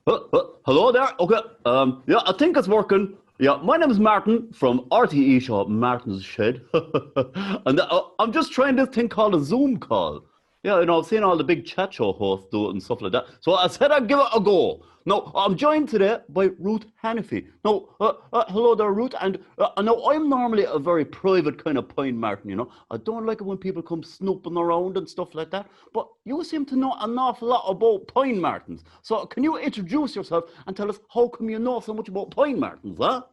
Hello there. Okay. Yeah, I think it's working. Yeah, my name is Martin from RTÉ Shop Martin's Shed, and I'm just trying this thing called a Zoom call. Yeah, I've seen all the big chat show hosts do it and stuff like that. So I said I'd give it a go. Now, I'm joined today by Ruth Hanniffy. Now, hello there, Ruth. And now, I'm normally a very private kind of Pine Marten. I don't like it when people come snooping around and stuff like that. But you seem to know an awful lot about Pine Martens. So can you introduce yourself and tell us how come you know so much about Pine Martens, huh?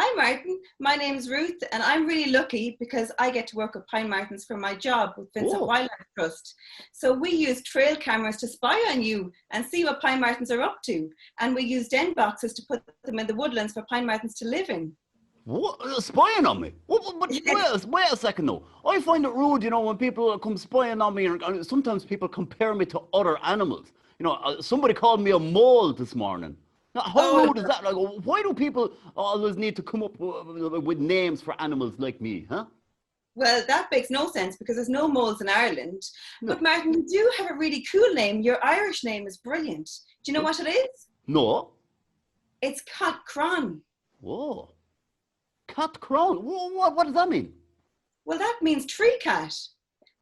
Hi Martin, my name's Ruth and I'm really lucky because I get to work with Pine Martens for my job with Vincent Oh. Wildlife Trust. So we use trail cameras to spy on you and see what Pine Martens are up to. And we use den boxes to put them in the woodlands for Pine Martens to live in. What? Spying on me? But wait a second though. I find it rude, when people come spying on me, and sometimes people compare me to other animals. Somebody called me a mole this morning. Now, how Oh, rude is that? Like, why do people always need to come up with names for animals like me, huh? well, that makes no sense because there's no moles in Ireland. No. But Martin, you do have a really cool name. Your Irish name is brilliant. Do you know what it is? No. It's Cat Cron. Whoa. Cat crown. What does that mean? Well, that means tree cat.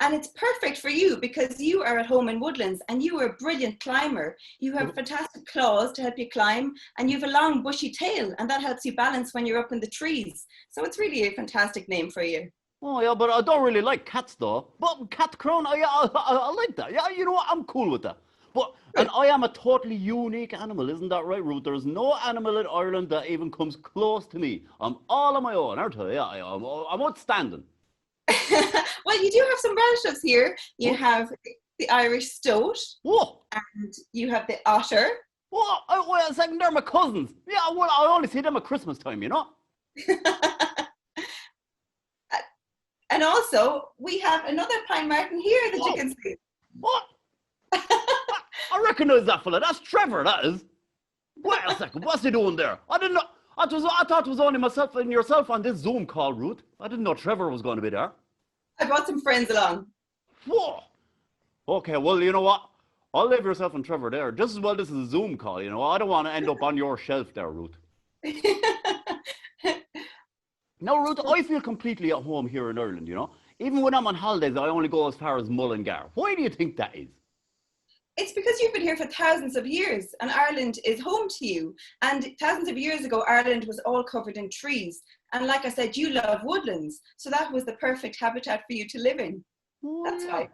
And it's perfect for you because you are at home in woodlands and you are a brilliant climber. You have fantastic claws to help you climb and you have a long bushy tail and that helps you balance when you're up in the trees. So it's really a fantastic name for you. Oh yeah, but I don't really like cats though. But cat crown, I like that. Yeah, you know what? I'm cool with that. But and I am a totally unique animal, isn't that right, Ruth? There's no animal in Ireland that even comes close to me. I'm all on my own, aren't I? Yeah, I'm outstanding. Well, you do have some relatives here. You What? have the Irish stoat What? and you have the otter. What? Wait a second, they're my cousins. Yeah, well, I only see them at Christmas time. And also we have another Pine Marten here that you Whoa. can see. What? I recognize that fella. That's Trevor, that is. Wait a second, what's he doing there? I didn't know. I thought it was only myself and yourself on this Zoom call, Ruth. I didn't know Trevor was going to be there. I brought some friends along. Whoa. Okay, well, you know what? I'll leave yourself and Trevor there. Just as well this is a Zoom call, I don't want to end up on your shelf there, Ruth. Now, Ruth, I feel completely at home here in Ireland. Even when I'm on holidays, I only go as far as Mullingar. Why do you think that is? It's because you've been here for thousands of years and Ireland is home to you. And thousands of years ago, Ireland was all covered in trees. And like I said, you love woodlands. So that was the perfect habitat for you to live in. Oh, That's yeah. why.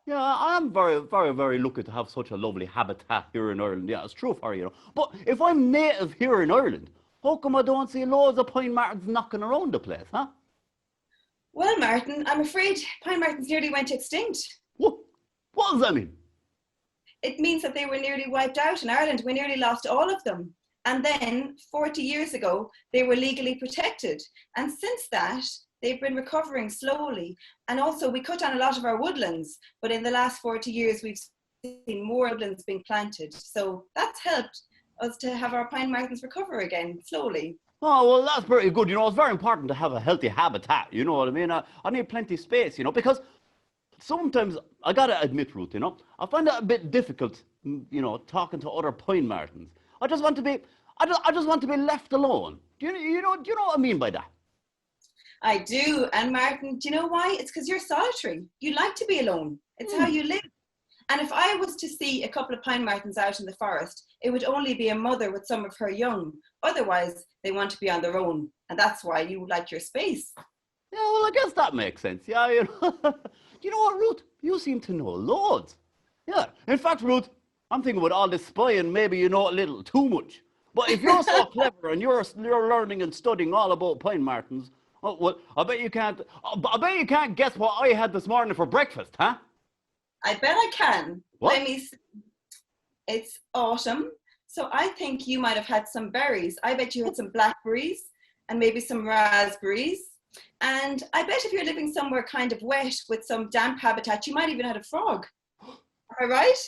Yeah, I'm very, very, very lucky to have such a lovely habitat here in Ireland. Yeah, it's true for you. But if I'm native here in Ireland, how come I don't see loads of Pine Martens knocking around the place, huh? Well, Martin, I'm afraid Pine Martens nearly went extinct. What does that mean? It means that they were nearly wiped out in Ireland. We nearly lost all of them. And then 40 years ago, they were legally protected. And since that, they've been recovering slowly. And also we cut down a lot of our woodlands, but in the last 40 years, we've seen more woodlands being planted. So that's helped us to have our Pine Martens recover again, slowly. Oh, well, that's pretty good. It's very important to have a healthy habitat. You know what I mean? I need plenty of space, because sometimes I gotta admit, Ruth, I find it a bit difficult, talking to other Pine Martens. I just want to be, I just want to be left alone. Do you know what I mean by that? I do. And Martin, do you know why? It's because you're solitary. You like to be alone. It's how you live. And if I was to see a couple of Pine Martens out in the forest, it would only be a mother with some of her young. Otherwise, they want to be on their own. And that's why you like your space. Yeah, well, I guess that makes sense. Yeah, Do you know what, Ruth? You seem to know loads. Yeah. In fact, Ruth, I'm thinking with all this spying, maybe you know a little too much. But if you're so clever and you're learning and studying all about Pine Martens, oh, well, I bet you can't guess what I had this morning for breakfast, huh? I bet I can. What? Let me see. It's autumn, so I think you might have had some berries. I bet you had some blackberries and maybe some raspberries. And I bet if you're living somewhere kind of wet with some damp habitat, you might even have a frog. Am I right?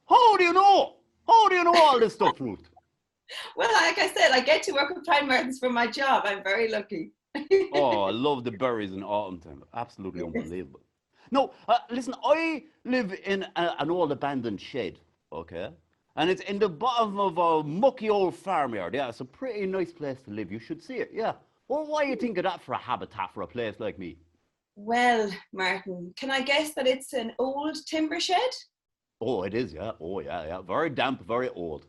How do you know? How do you know all this stuff, Ruth? Well, like I said, I get to work with Pine Martens for my job. I'm very lucky. Oh, I love the berries in autumn time. Absolutely unbelievable. No, listen, I live in an old abandoned shed, okay? And it's in the bottom of a mucky old farmyard. Yeah, it's a pretty nice place to live. You should see it, yeah. Well, what do you think of that for a habitat for a place like me? Well, Martin, can I guess that it's an old timber shed? Oh, it is, yeah. Oh, yeah, yeah. Very damp, very old.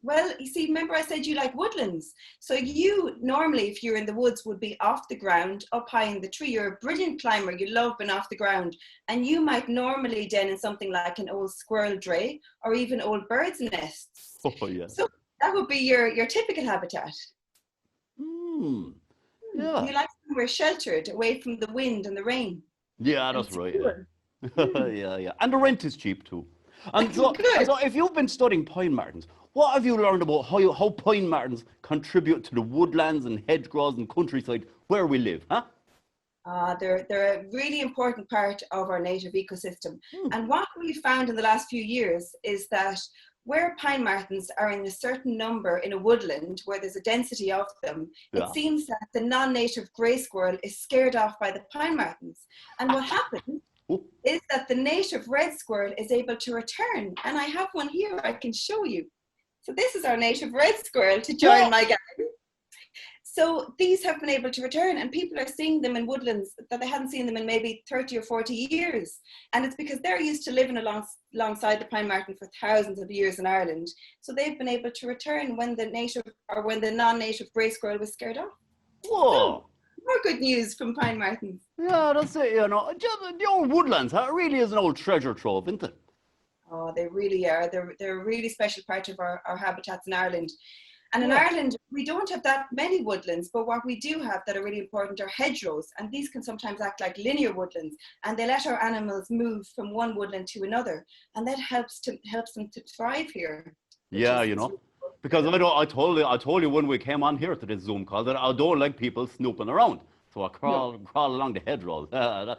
Well, you see, remember I said you like woodlands. So you normally, if you're in the woods, would be off the ground, up high in the tree. You're a brilliant climber. You love being off the ground. And you might normally den in something like an old squirrel dray or even old birds' nests. Oh, yeah. So that would be your typical habitat. Yeah. You like somewhere sheltered, away from the wind and the rain. Yeah, that's right. Yeah. Yeah, yeah. And the rent is cheap too. And so if you've been studying pine martens, what have you learned about how pine martens contribute to the woodlands and hedgerows and countryside where we live, huh? They're a really important part of our native ecosystem. And what we've found in the last few years is that where pine martens are in a certain number in a woodland where there's a density of them, it seems that the non-native grey squirrel is scared off by the pine martens. And what happens is that the native red squirrel is able to return. And I have one here I can show you. So this is our native red squirrel to join my garden. So these have been able to return, and people are seeing them in woodlands that they hadn't seen them in maybe 30 or 40 years. And it's because they're used to living alongside the pine marten for thousands of years in Ireland. So they've been able to return when the native or when the non-native grey squirrel was scared off. Whoa! So, more good news from pine martens. Yeah, that's it, you know. The old woodlands, it really is an old treasure trove, isn't it? Oh, they really are. They're a really special part of our habitats in Ireland. And in Ireland, we don't have that many woodlands, but what we do have that are really important are hedgerows. And these can sometimes act like linear woodlands, and they let our animals move from one woodland to another. And that helps them to thrive here. Yeah, you know, because I told you when we came on here to this Zoom call that I don't like people snooping around. So I crawl along the hedgerows. I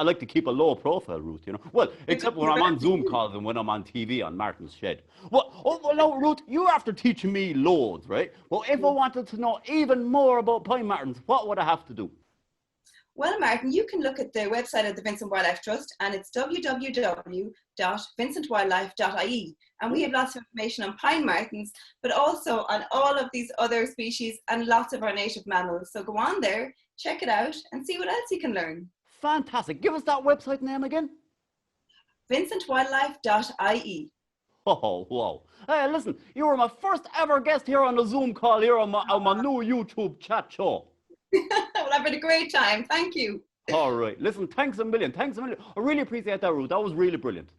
like to keep a low profile, Ruth, you know. Well, except when I'm on Zoom calls and when I'm on TV on Martin's Shed. Well, now, Ruth, you're after teaching me loads, right? Well, if I wanted to know even more about pine martens, what would I have to do? Well, Martin, you can look at the website of the Vincent Wildlife Trust, and it's www.vincentwildlife.ie. And we have lots of information on pine martens, but also on all of these other species and lots of our native mammals. So go on there, check it out, and see what else you can learn. Fantastic. Give us that website name again. vincentwildlife.ie. Oh, wow. Hey, listen, you were my first ever guest here on the Zoom call here on my new YouTube chat show. Well, I've had a great time. Thank you. All right. Listen, thanks a million. Thanks a million. I really appreciate that, Ruth. That was really brilliant.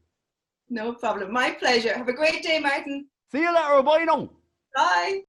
No problem. My pleasure. Have a great day, Martin. See you later. Bye now. Bye.